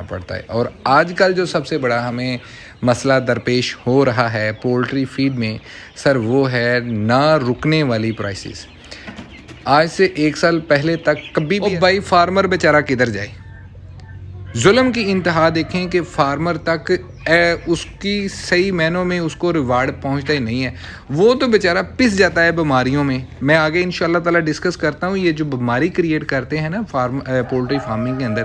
پڑتا ہے. اور آج کل جو سب سے بڑا ہمیں مسئلہ درپیش ہو رہا ہے پولٹری فیڈ میں سر، وہ ہے نہ رکنے والی پرائسز. آج سے 1 سال پہلے تک کبھی بھی بھائی فارمر بیچارہ کدھر جائے؟ ظلم کی انتہا دیکھیں کہ فارمر تک اس کی صحیح معنوں میں اس کو ریوارڈ پہنچتا ہی نہیں ہے. وہ تو بیچارہ پس جاتا ہے بیماریوں میں. میں آگے انشاءاللہ تعالی ڈسکس کرتا ہوں یہ جو بیماری کریٹ کرتے ہیں نا پولٹری فارمنگ کے اندر،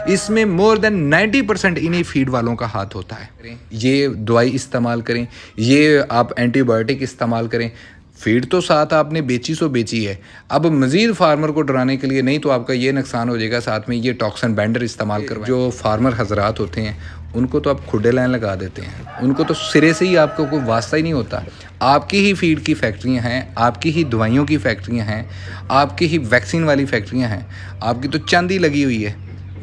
اس میں مور دین 90% انہی فیڈ والوں کا ہاتھ ہوتا ہے. یہ دوائی استعمال کریں، یہ آپ اینٹی بایوٹک استعمال کریں. فیڈ تو ساتھ آپ نے بیچی ہے. اب مزید فارمر کو ڈرانے کے لیے نہیں تو آپ کا یہ نقصان ہو جائے گا، ساتھ میں یہ ٹاکسن بینڈر استعمال کروائیں. جو فارمر حضرات ہوتے ہیں ان کو تو آپ کھڈے لائن لگا دیتے ہیں، ان کو تو سرے سے ہی آپ کو کوئی واسطہ ہی نہیں ہوتا. آپ کی ہی فیڈ کی فیکٹریاں ہیں، آپ کی ہی دوائیوں کی فیکٹریاں ہیں، آپ کی ہی ویکسین والی فیکٹریاں ہیں. آپ کی تو چند ہی لگی ہوئی ہے،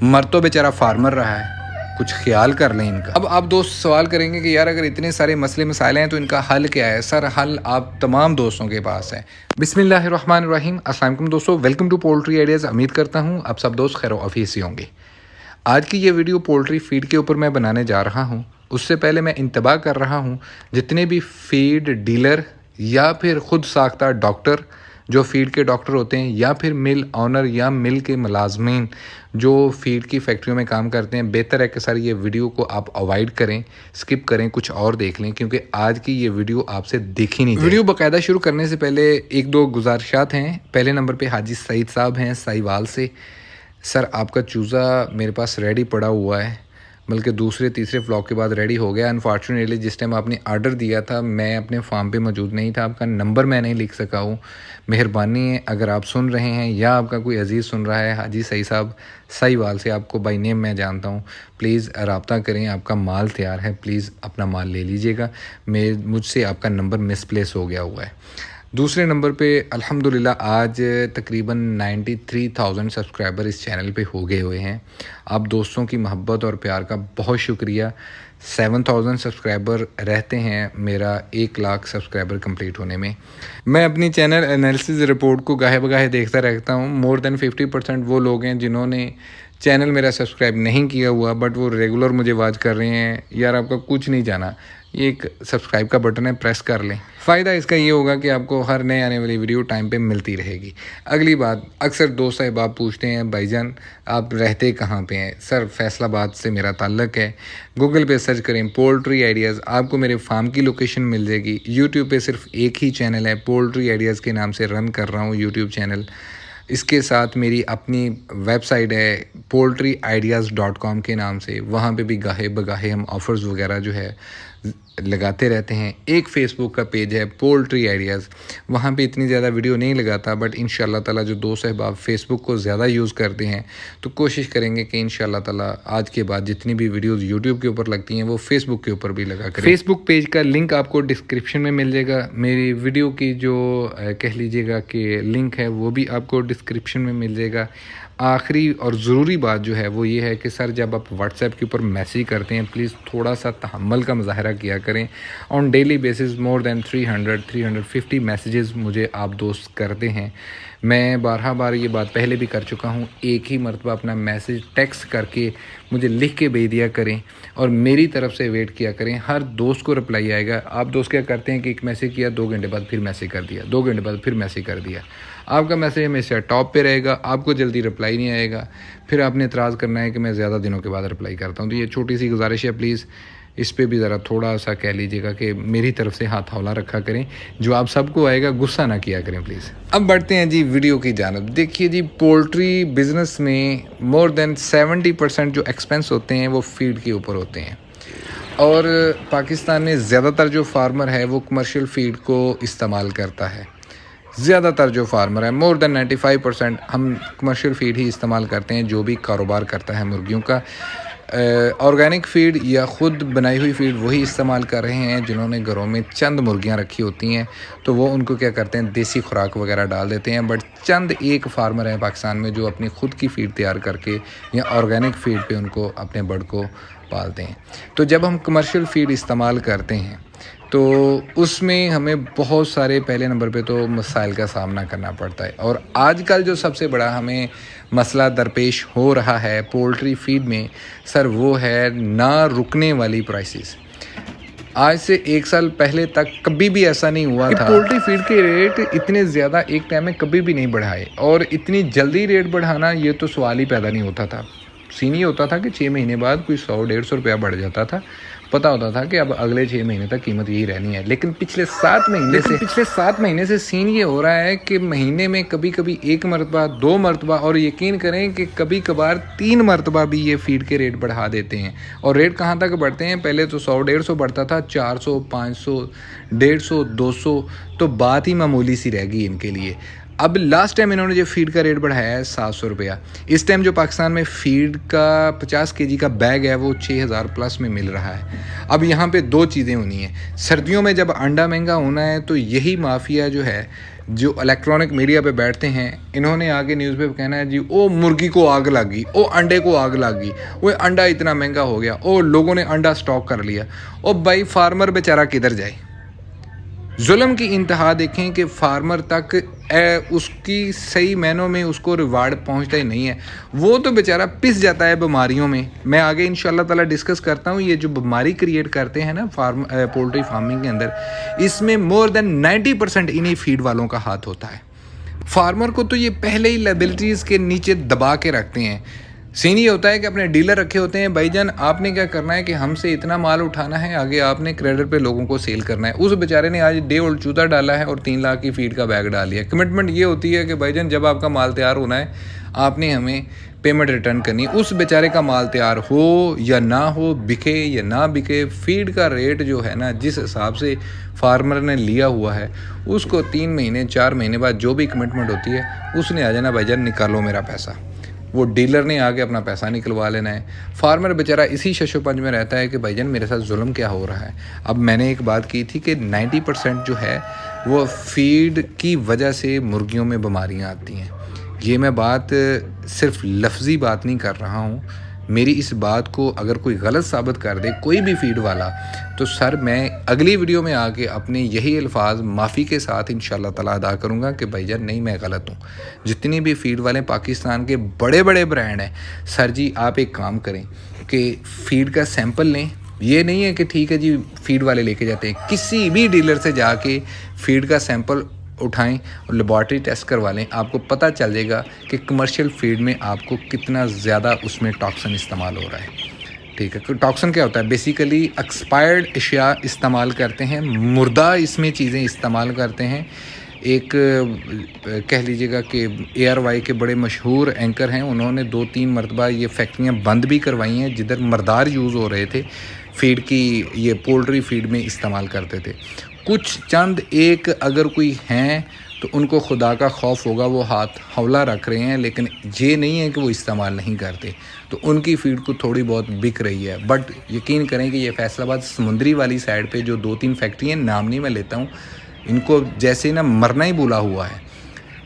مر تو بیچارہ فارمر رہا ہے. کچھ خیال کر لیں ان کا. اب آپ دوست سوال کریں گے کہ یار اگر اتنے سارے مسئلے مسائل ہیں تو ان کا حل کیا ہے؟ سر حل آپ تمام دوستوں کے پاس ہے. بسم اللہ الرحمن الرحیم. السلام علیکم دوستو، ویلکم ٹو پولٹری آئیڈیاز. امید کرتا ہوں آپ سب دوست خیر و عافیت سے ہوں گے. آج کی یہ ویڈیو پولٹری فیڈ کے اوپر میں بنانے جا رہا ہوں. اس سے پہلے میں انتباہ کر رہا ہوں جتنے بھی فیڈ ڈیلر یا پھر خود ساختہ ڈاکٹر جو فیڈ کے ڈاکٹر ہوتے ہیں، یا پھر مل آنر یا مل کے ملازمین جو فیڈ کی فیکٹریوں میں کام کرتے ہیں، بہتر ہے کہ سر یہ ویڈیو کو آپ اوائڈ کریں، سکپ کریں، کچھ اور دیکھ لیں، کیونکہ آج کی یہ ویڈیو آپ سے دیکھی نہیں جائے. ویڈیو باقاعدہ شروع کرنے سے پہلے 1-2 گزارشات ہیں. پہلے نمبر پہ حاجی سعید صاحب ہیں سائیوال سے. سر آپ کا چوزا میرے پاس ریڈی پڑا ہوا ہے، بلکہ دوسرے تیسرے فلاگ کے بعد ریڈی ہو گیا. انفارچونیٹلی جس ٹائم آپ نے آرڈر دیا تھا میں اپنے فارم پہ موجود نہیں تھا، آپ کا نمبر میں نہیں لکھ سکا ہوں. مہربانی ہے اگر آپ سن رہے ہیں یا آپ کا کوئی عزیز سن رہا ہے حاجی سعید صاحب سائیوال سے، آپ کو بائی نیم میں جانتا ہوں، پلیز رابطہ کریں. آپ کا مال تیار ہے، پلیز اپنا مال لے لیجئے گا. مجھ سے آپ کا نمبر مس پلیس ہو گیا ہوا ہے. دوسرے نمبر پہ الحمدللہ آج تقریباً 93,000 سبسکرائبر اس چینل پہ ہو گئے ہوئے ہیں. آپ دوستوں کی محبت اور پیار کا بہت شکریہ. 7,000 سبسکرائبر رہتے ہیں میرا 1 لاکھ سبسکرائبر کمپلیٹ ہونے میں. میں اپنی چینل انالیسز رپورٹ کو گاہے بگاہے دیکھتا رہتا ہوں. مور دین 50% وہ لوگ ہیں جنہوں نے چینل میرا سبسکرائب نہیں کیا ہوا، بٹ وہ ریگولر مجھے واچ کر رہے ہیں. یار آپ کا کچھ نہیں جانا، یہ ایک سبسکرائب کا بٹن ہے، پریس کر لیں. فائدہ اس کا یہ ہوگا کہ آپ کو ہر نئے آنے والی ویڈیو ٹائم پہ ملتی رہے گی. اگلی بات، اکثر دوست احباب پوچھتے ہیں بھائی جان آپ رہتے کہاں پہ ہیں؟ سر فیصل آباد سے میرا تعلق ہے. گوگل پہ سرچ کریں پولٹری آئیڈیاز، آپ کو میرے فارم کی لوکیشن مل جائے گی. یوٹیوب پہ صرف ایک ہی چینل ہے، پولٹری آئیڈیاز کے نام سے رن کر رہا ہوں یوٹیوب چینل. اس کے ساتھ میری اپنی ویب سائٹ ہے poultryideas.com کے نام سے. وہاں پہ بھی گاہے بگاہے ہم آفرز وغیرہ جو ہے لگاتے رہتے ہیں. ایک فیس بک کا پیج ہے پولٹری آئیڈیاز، وہاں پہ اتنی زیادہ ویڈیو نہیں لگاتا، بٹ انشاءاللہ تعالی جو دوست احباب فیس بک کو زیادہ یوز کرتے ہیں تو کوشش کریں گے کہ انشاءاللہ تعالی آج کے بعد جتنی بھی ویڈیوز یوٹیوب کے اوپر لگتی ہیں وہ فیس بک کے اوپر بھی لگا کریں. فیس بک پیج کا لنک آپ کو ڈسکرپشن میں مل جائے گا. میری ویڈیو کی جو کہہ لیجیے گا کہ لنک ہے وہ بھی آپ کو ڈسکرپشن میں مل جائے گا. آخری اور ضروری بات جو ہے وہ یہ ہے کہ سر جب آپ واٹس ایپ کے اوپر میسیج کرتے ہیں پلیز تھوڑا سا تحمل کا مظاہرہ کیا کریں. On daily basis more than 350 messages مجھے آپ دوست کرتے ہیں. میں بار یہ بات پہلے بھی کر چکا ہوں. ایک ہی مرتبہ اپنا میسیج ٹیکسٹ کر کے مجھے لکھ کے بھیج دیا کریں اور میری طرف سے ویٹ کیا کریں. ہر دوست کو رپلائی آئے گا. آپ دوست کیا کرتے ہیں کہ ایک میسیج کیا 2 گھنٹے بعد پھر میسیج کر دیا، 2 گھنٹے بعد پھر میسیج کر دیا. آپ کا میسیج ہمیشہ ٹاپ پہ رہے گا، آپ کو جلدی رپلائی نہیں آئے گا. پھر آپ نے اعتراض کرنا ہے کہ میں زیادہ دنوں کے بعد رپلائی کرتا ہوں. تو یہ چھوٹی سی گزارش ہے، پلیز اس پہ بھی ذرا تھوڑا سا کہہ لیجیے گا کہ میری طرف سے ہاتھ ہولہ رکھا کریں. جو آپ سب کو آئے گا غصہ نہ کیا کریں پلیز. اب بڑھتے ہیں جی ویڈیو کی جانب. دیکھیے جی پولٹری بزنس میں مور دین 70% جو ایکسپینس ہوتے ہیں وہ فیڈ کے اوپر ہوتے ہیں. اور پاکستان میں زیادہ تر جو فارمر ہے وہ کمرشل فیڈ کو استعمال کرتا ہے. زیادہ تر جو فارمر ہے مور دین 95% ہم کمرشل فیڈ ہی استعمال کرتے ہیں. جو بھی کاروبار کرتا ہے مرغیوں کا، آرگینک فیڈ یا خود بنائی ہوئی فیڈ وہی استعمال کر رہے ہیں جنہوں نے گھروں میں چند مرغیاں رکھی ہوتی ہیں تو وہ ان کو کیا کرتے ہیں دیسی خوراک وغیرہ ڈال دیتے ہیں. بٹ چند ایک فارمر ہیں پاکستان میں جو اپنی خود کی فیڈ تیار کر کے یا آرگینک فیڈ پہ ان کو اپنے برڈ کو پالتے ہیں. تو جب ہم کمرشل فیڈ استعمال کرتے ہیں تو اس میں ہمیں بہت سارے پہلے نمبر پہ تو مسائل کا سامنا کرنا پڑتا ہے، اور آج کل جو سب سے بڑا ہمیں مسئلہ درپیش ہو رہا ہے پولٹری فیڈ میں سر، وہ ہے نہ رکنے والی پرائسز۔ آج سے 1 سال پہلے تک کبھی بھی ایسا نہیں ہوا تھا کہ پولٹری فیڈ کے ریٹ اتنے زیادہ ایک ٹائم میں کبھی بھی نہیں بڑھائے، اور اتنی جلدی ریٹ بڑھانا یہ تو سوال ہی پیدا نہیں ہوتا تھا۔ سین یہ ہوتا تھا کہ 6 مہینے بعد کوئی 100-150 روپیہ بڑھ جاتا تھا، پتہ ہوتا تھا کہ اب اگلے 6 مہینے تک قیمت یہی رہنی ہے۔ لیکن پچھلے 7 مہینے سے سین یہ ہو رہا ہے کہ مہینے میں کبھی کبھی 1 مرتبہ 2 مرتبہ، اور یقین کریں کہ کبھی کبھار 3 مرتبہ بھی یہ فیڈ کے ریٹ بڑھا دیتے ہیں۔ اور ریٹ کہاں تک بڑھتے ہیں؟ پہلے تو 100-150 بڑھتا تھا، 400 500 150 200، تو بات ہی معمولی سی رہ گئی ان کے لیے۔ اب لاسٹ ٹائم انہوں نے جو فیڈ کا ریٹ بڑھایا ہے 700 روپیہ۔ اس ٹائم جو پاکستان میں فیڈ کا 50 kg کا بیگ ہے وہ 6000 پلس میں مل رہا ہے۔ اب یہاں پہ 2 چیزیں ہونی ہیں۔ سردیوں میں جب انڈا مہنگا ہونا ہے تو یہی مافیا جو ہے، جو الیکٹرانک میڈیا پہ بیٹھتے ہیں، انہوں نے آگے نیوز پہ کہنا ہے جی او مرغی کو آگ لگ گئی، او انڈے کو آگ لگ گئی، وہ انڈا اتنا مہنگا ہو گیا، او لوگوں نے انڈا سٹاک کر لیا۔ او بھائی فارمر بیچارہ کدھر جائے؟ ظلم کی انتہا دیکھیں کہ فارمر تک اس کی صحیح معنوں میں اس کو ریوارڈ پہنچتا ہی نہیں ہے، وہ تو بیچارہ پس جاتا ہے بیماریوں میں۔ میں آگے انشاءاللہ تعالی ڈسکس کرتا ہوں یہ جو بیماری کریٹ کرتے ہیں نا پولٹری فارمنگ کے اندر، اس میں مور دین 90% انہی فیڈ والوں کا ہاتھ ہوتا ہے۔ فارمر کو تو یہ پہلے ہی لائبلٹیز کے نیچے دبا کے رکھتے ہیں۔ سین یہ ہوتا ہے کہ اپنے ڈیلر رکھے ہوتے ہیں، بھائی جان آپ نے کیا کرنا ہے کہ ہم سے اتنا مال اٹھانا ہے، آگے آپ نے کریڈٹ پہ لوگوں کو سیل کرنا ہے۔ اس بیچارے نے آج ڈے اولڈ چوتا ڈالا ہے اور 3 لاکھ کی فیڈ کا بیگ ڈال لیا۔ کمٹمنٹ یہ ہوتی ہے کہ بھائی جان جب آپ کا مال تیار ہونا ہے آپ نے ہمیں پیمنٹ ریٹرن کرنی ہے۔ اس بیچارے کا مال تیار ہو یا نہ ہو، بکے یا نہ بکے، فیڈ کا ریٹ جو ہے نا جس حساب سے فارمر نے لیا ہوا ہے، اس کو 3 مہینے 4 مہینے بعد جو بھی کمٹمنٹ ہوتی ہے اس نے آ جانا، بھائی جان نکالو میرا پیسہ۔ وہ ڈیلر نے آگے اپنا پیسہ نکلوا لینا ہے۔ فارمر بیچارہ اسی شش و پنج میں رہتا ہے کہ بھائی جان میرے ساتھ ظلم کیا ہو رہا ہے۔ اب میں نے ایک بات کی تھی کہ 90% جو ہے وہ فیڈ کی وجہ سے مرغیوں میں بیماریاں آتی ہیں۔ یہ میں بات صرف لفظی بات نہیں کر رہا ہوں، میری اس بات کو اگر کوئی غلط ثابت کر دے کوئی بھی فیڈ والا، تو سر میں اگلی ویڈیو میں آ کے اپنے یہی الفاظ معافی کے ساتھ انشاءاللہ تعالیٰ ادا کروں گا کہ بھائی جان نہیں میں غلط ہوں۔ جتنی بھی فیڈ والے پاکستان کے بڑے بڑے برانڈ ہیں، سر جی آپ ایک کام کریں کہ فیڈ کا سیمپل لیں۔ یہ نہیں ہے کہ ٹھیک ہے جی فیڈ والے لے کے جاتے ہیں، کسی بھی ڈیلر سے جا کے فیڈ کا سیمپل اٹھائیں اور لیبارٹری ٹیسٹ کروا لیں، آپ کو پتہ چل جائے گا کہ کمرشل فیڈ میں آپ کو کتنا زیادہ اس میں ٹاکسن استعمال ہو رہا ہے۔ ٹھیک ہے، ٹاکسن کیا ہوتا ہے؟ بیسیکلی ایکسپائرڈ اشیاء استعمال کرتے ہیں، مردہ اس میں چیزیں استعمال کرتے ہیں۔ ایک کہہ لیجیے گا کہ ARY کے بڑے مشہور اینکر ہیں، انہوں نے 2-3 مرتبہ یہ فیکٹریاں بند بھی کروائی ہیں جدھر مردار یوز ہو رہے تھے، فیڈ کی یہ پولٹری فیڈ میں استعمال کرتے تھے۔ کچھ چند ایک اگر کوئی ہیں تو ان کو خدا کا خوف ہوگا، وہ ہاتھ حولہ رکھ رہے ہیں، لیکن یہ نہیں ہے کہ وہ استعمال نہیں کرتے، تو ان کی فیڈ کو تھوڑی بہت بک رہی ہے۔ بٹ یقین کریں کہ یہ فیصل آباد سمندری والی سائڈ پہ جو 2-3 فیکٹری ہیں، نام نہیں میں لیتا ہوں، ان کو جیسے نا مرنا ہی بولا ہوا ہے۔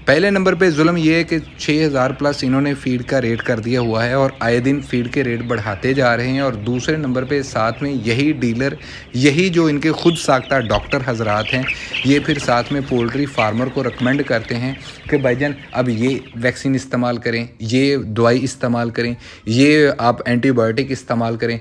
پہلے نمبر پہ ظلم یہ ہے کہ 6000 پلس انہوں نے فیڈ کا ریٹ کر دیا ہوا ہے اور آئے دن فیڈ کے ریٹ بڑھاتے جا رہے ہیں، اور دوسرے نمبر پہ ساتھ میں یہی ڈیلر، یہی جو ان کے خود ساختہ ڈاکٹر حضرات ہیں، یہ پھر ساتھ میں پولٹری فارمر کو ریکمینڈ کرتے ہیں کہ بھائی جان اب یہ ویکسین استعمال کریں، یہ دوائی استعمال کریں، یہ آپ اینٹی بایوٹک استعمال کریں۔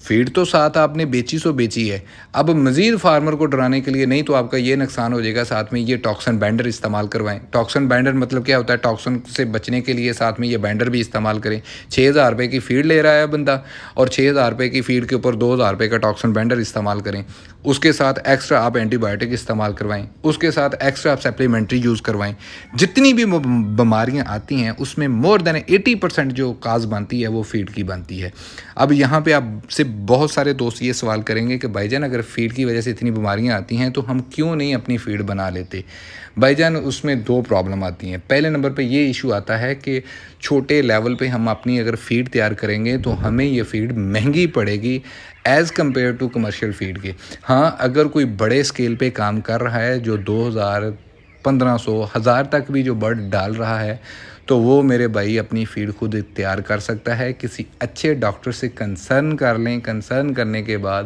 فیڈ تو ساتھ آپ نے بیچی ہے، اب مزید فارمر کو ڈرانے کے لیے نہیں تو آپ کا یہ نقصان ہو جائے گا، ساتھ میں یہ ٹاکسن بینڈر استعمال کروائیں۔ ٹاکسن بینڈر مطلب کیا ہوتا ہے؟ ٹاکسن سے بچنے کے لیے ساتھ میں یہ بینڈر بھی استعمال کریں۔ 6000 روپے کی فیڈ لے رہا ہے بندہ، اور 6000 روپے کی فیڈ کے اوپر 2000 روپے کا ٹاکسن بینڈر استعمال کریں، اس کے ساتھ ایکسٹرا آپ اینٹی بایوٹک استعمال کروائیں، اس کے ساتھ ایکسٹرا آپ سپلیمنٹری یوز کروائیں۔ جتنی بھی بیماریاں آتی ہیں اس میں مور دین 80% جو کاز بنتی ہے وہ فیڈ کی بنتی ہے۔ اب یہاں پہ آپ سے بہت سارے دوست یہ سوال کریں گے کہ بھائی جان اگر فیڈ کی وجہ سے اتنی بیماریاں آتی ہیں تو ہم کیوں نہیں اپنی فیڈ بنا لیتے؟ بھائی جان اس میں 2 پرابلم آتی ہیں۔ پہلے نمبر پہ یہ ایشو آتا ہے کہ چھوٹے لیول پہ ہم اپنی اگر فیڈ تیار کریں گے تو ہمیں یہ فیڈ مہنگی پڑے گی as compare to commercial feed کے۔ ہاں اگر کوئی بڑے اسکیل پہ کام کر رہا ہے جو 2000 1500 1000 تک بھی جو برڈ ڈال رہا ہے تو وہ میرے بھائی اپنی فیڈ خود تیار کر سکتا ہے. کسی اچھے ڈاکٹر سے کنسرن کر لیں. کنسرن کرنے کے بعد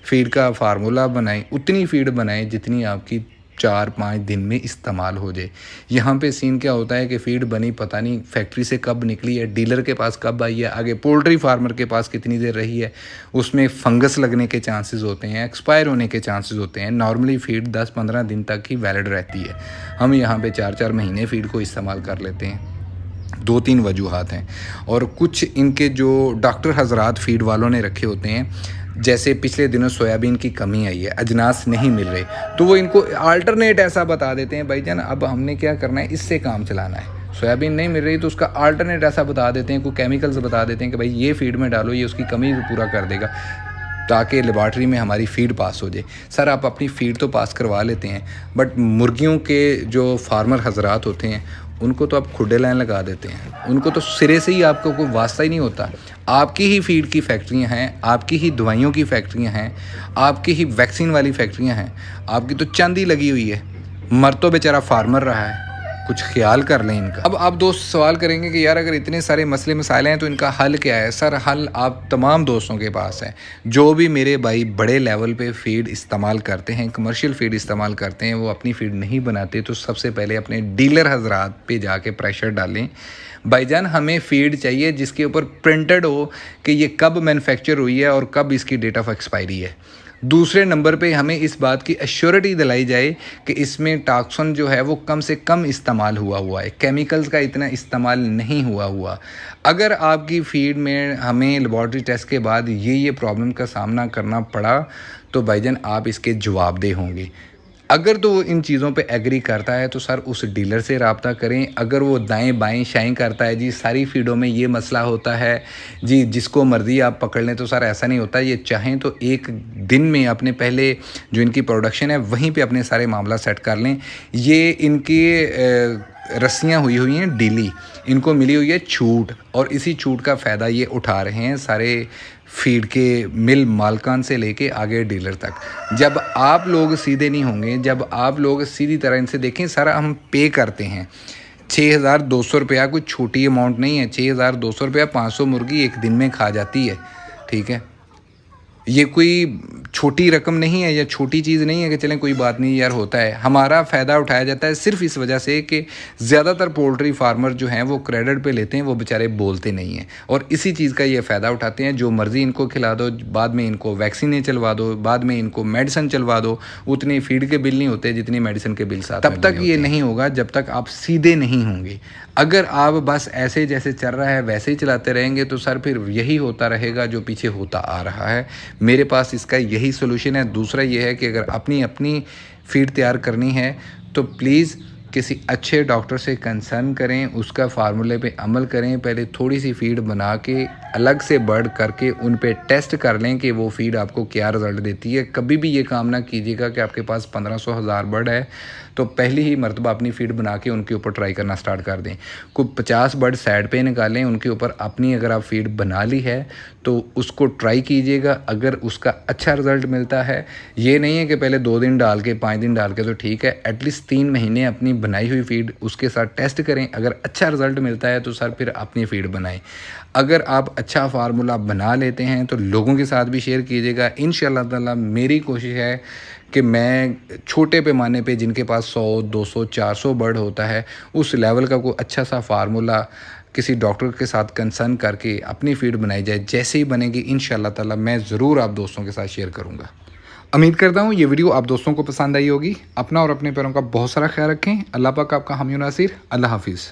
فیڈ کا فارمولہ بنائیں, اتنی فیڈ بنائیں جتنی آپ کی 4-5 دن میں استعمال ہو جائے. یہاں پہ سین کیا ہوتا ہے کہ فیڈ بنی پتہ نہیں فیکٹری سے کب نکلی ہے, ڈیلر کے پاس کب آئی ہے, آگے پولٹری فارمر کے پاس کتنی دیر رہی ہے, اس میں فنگس لگنے کے چانسز ہوتے ہیں, ایکسپائر ہونے کے چانسز ہوتے ہیں. نارملی فیڈ 10-15 دن تک ہی ویلڈ رہتی ہے, ہم یہاں پہ 4-4 مہینے فیڈ کو استعمال کر لیتے ہیں. 2-3 وجوہات ہیں. اور کچھ ان کے جو ڈاکٹر حضرات فیڈ والوں نے رکھے ہوتے ہیں, جیسے پچھلے دنوں سویابین کی کمی آئی ہے, اجناس نہیں مل رہے, تو وہ ان کو آلٹرنیٹ ایسا بتا دیتے ہیں, بھائی جان اب ہم نے کیا کرنا ہے, اس سے کام چلانا ہے. سویابین نہیں مل رہی تو اس کا آلٹرنیٹ ایسا بتا دیتے ہیں, کوئی کیمیکلز بتا دیتے ہیں کہ بھائی یہ فیڈ میں ڈالو, یہ اس کی کمی پورا کر دے گا, تاکہ لیبارٹری میں ہماری فیڈ پاس ہو جائے. سر آپ اپنی فیڈ تو پاس کروا لیتے ہیں, بٹ مرغیوں کے جو فارمر حضرات ہوتے ہیں ان کو تو آپ کھڈے لائن لگا دیتے ہیں. ان کو تو سرے سے ہی آپ کو کوئی واسطہ ہی نہیں ہوتا. آپ کی ہی فیڈ کی فیکٹریاں ہیں, آپ کی ہی دوائیوں کی فیکٹریاں ہیں, آپ کی ہی ویکسین والی فیکٹریاں ہیں, آپ کی تو چاندی لگی ہوئی ہے, مر تو بیچارہ فارمر رہا ہے. کچھ خیال کر لیں ان کا. اب آپ دوست سوال کریں گے کہ یار اگر اتنے سارے مسئلے مسائل ہیں تو ان کا حل کیا ہے؟ سر حل آپ تمام دوستوں کے پاس ہے. جو بھی میرے بھائی بڑے لیول پہ فیڈ استعمال کرتے ہیں, کمرشل فیڈ استعمال کرتے ہیں, وہ اپنی فیڈ نہیں بناتے تو سب سے پہلے اپنے ڈیلر حضرات پہ جا کے پریشر ڈالیں. بھائی جان ہمیں فیڈ چاہیے جس کے اوپر پرنٹڈ ہو کہ یہ کب مینوفیکچر ہوئی ہے اور کب اس کی ڈیٹ آف ایکسپائری ہے. دوسرے نمبر پہ ہمیں اس بات کی ایشورٹی دلائی جائے کہ اس میں ٹاکسن جو ہے وہ کم سے کم استعمال ہوا ہے, کیمیکلز کا اتنا استعمال نہیں ہوا. اگر آپ کی فیڈ میں ہمیں لیبارٹری ٹیسٹ کے بعد یہ پرابلم کا سامنا کرنا پڑا تو بھائی جان آپ اس کے جواب دہ ہوں گے. اگر تو وہ ان چیزوں پہ ایگری کرتا ہے تو سر اس ڈیلر سے رابطہ کریں. اگر وہ دائیں بائیں شائیں کرتا ہے, جی ساری فیڈوں میں یہ مسئلہ ہوتا ہے, جی جس کو مرضی آپ پکڑ لیں, تو سر ایسا نہیں ہوتا. یہ چاہیں تو ایک دن میں اپنے پہلے جو ان کی پروڈکشن ہے وہیں پہ اپنے سارے معاملہ سیٹ کر لیں. یہ ان کی رسیاں ہوئی ہیں ڈیلی, ان کو ملی ہوئی ہے چھوٹ, اور اسی چھوٹ کا فائدہ یہ اٹھا رہے ہیں سارے فیڈ کے مل مالکان سے لے کے آگے ڈیلر تک. جب آپ لوگ سیدھے نہیں ہوں گے, جب آپ لوگ سیدھی طرح ان سے دیکھیں, سر ہم پے کرتے ہیں 6,200 روپیہ, کوئی چھوٹی اماؤنٹ نہیں ہے. 6,200 روپیہ 500 مرغی ایک دن میں کھا جاتی ہے, ٹھیک ہے. یہ کوئی چھوٹی رقم نہیں ہے یا چھوٹی چیز نہیں ہے کہ چلیں کوئی بات نہیں یار ہوتا ہے. ہمارا فائدہ اٹھایا جاتا ہے صرف اس وجہ سے کہ زیادہ تر پولٹری فارمر جو ہیں وہ کریڈٹ پہ لیتے ہیں, وہ بیچارے بولتے نہیں ہیں, اور اسی چیز کا یہ فائدہ اٹھاتے ہیں. جو مرضی ان کو کھلا دو, بعد میں ان کو ویکسینیں چلوا دو, بعد میں ان کو میڈیسن چلوا دو, اتنے فیڈ کے بل نہیں ہوتے جتنی میڈیسن کے بل ساتھ. تب تک یہ نہیں ہوگا جب تک آپ سیدھے نہیں ہوں گے. اگر آپ بس ایسے جیسے چل رہا ہے ویسے ہی چلاتے رہیں گے تو سر پھر یہی ہوتا رہے گا جو پیچھے ہوتا آ رہا ہے. میرے پاس اس کا یہی سولوشن ہے. دوسرا یہ ہے کہ اگر اپنی فیڈ تیار کرنی ہے تو پلیز کسی اچھے ڈاکٹر سے کنسرن کریں, اس کا فارمولے پہ عمل کریں. پہلے تھوڑی سی فیڈ بنا کے الگ سے برڈ کر کے ان پہ ٹیسٹ کر لیں کہ وہ فیڈ آپ کو کیا رزلٹ دیتی ہے. کبھی بھی یہ کام نہ کیجیے گا کہ آپ کے پاس 1500-1000 برڈ ہے تو پہلی ہی مرتبہ اپنی فیڈ بنا کے ان کے اوپر ٹرائی کرنا سٹارٹ کر دیں. کوئی 50 برڈ سائڈ پہ نکالیں, ان کے اوپر اپنی اگر آپ فیڈ بنا لی ہے تو اس کو ٹرائی کیجیے گا. اگر اس کا اچھا رزلٹ ملتا ہے, یہ نہیں ہے کہ پہلے 2 دن ڈال کے 5 دن ڈال کے تو ٹھیک ہے, ایٹ لیسٹ 3 مہینے اپنی بنائی ہوئی فیڈ اس کے ساتھ ٹیسٹ کریں. اگر اچھا رزلٹ ملتا ہے تو سر پھر اپنی فیڈ بنائیں. اگر آپ اچھا فارمولہ بنا لیتے ہیں تو لوگوں کے ساتھ بھی شیئر کیجیے گا. انشاءاللہ تعالی میری کوشش ہے کہ میں چھوٹے پیمانے پہ جن کے پاس 100, 200, 400 برڈ ہوتا ہے اس لیول کا کوئی اچھا سا فارمولہ کسی ڈاکٹر کے ساتھ کنسرن کر کے اپنی فیڈ بنائی جائے. جیسے ہی بنے گی انشاءاللہ تعالی میں ضرور آپ دوستوں کے ساتھ شیئر کروں گا. امید کرتا ہوں یہ ویڈیو آپ دوستوں کو پسند آئی ہوگی. اپنا اور اپنے پیروں کا بہت سارا خیال رکھیں. اللہ پاک آپ کا حامی و ناصر. اللہ حافظ.